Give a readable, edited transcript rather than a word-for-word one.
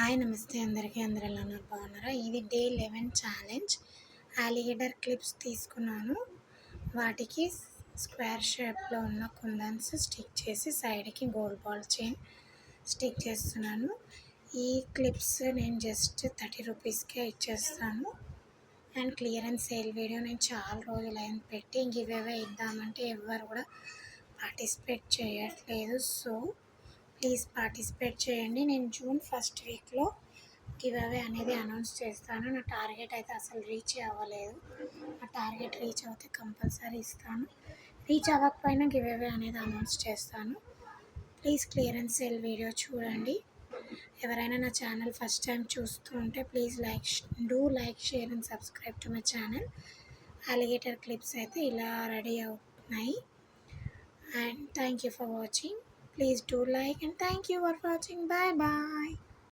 Hi నమస్తే అందరికీ అందరు ఎలా ఉన్నారు బాగున్నారా. ఇది డే 11 ఛాలెంజ్. అలిగేటర్ క్లిప్స్ తీసుకున్నాను. వాటికి స్క్వేర్ షేప్లో ఉన్న కుందన్స్ స్టిక్ చేసి సైడ్కి గోల్డ్ బాల్ చైన్ స్టిక్ చేస్తున్నాను. ఈ క్లిప్స్ నేను జస్ట్ 30 రూపీస్కే ఇచ్చేస్తాను. అండ్ క్లియరెన్స్ సేల్ వీడియో నేను చాలా రోజులైంది పెట్టి గివ్ అవే ఇద్దామంటే ఎవ్వరు కూడా పార్టిసిపేట్ చేయట్లేదు. సో ప్లీజ్ పార్టిసిపేట్ చేయండి. నేను జూన్ ఫస్ట్ వీక్లో గివ్ అవే అనేది అనౌన్స్ చేస్తాను. నా టార్గెట్ అయితే అసలు రీచ్ అవ్వలేదు. నా టార్గెట్ రీచ్ అవుతే కంపల్సరీ ఇస్తాను. రీచ్ అవ్వకపోయినా గివ్ అవే అనేది అనౌన్స్ చేస్తాను. ప్లీజ్ క్లియరెన్స్ సేల్ వీడియో చూడండి. ఎవరైనా నా ఛానల్ ఫస్ట్ టైం చూస్తూ ఉంటే please like share and subscribe to my channel. Alligator clips అయితే ఇలా రెడీ అవుతున్నాయి. And thank you for watching. Please do like and thank you for watching. Bye bye.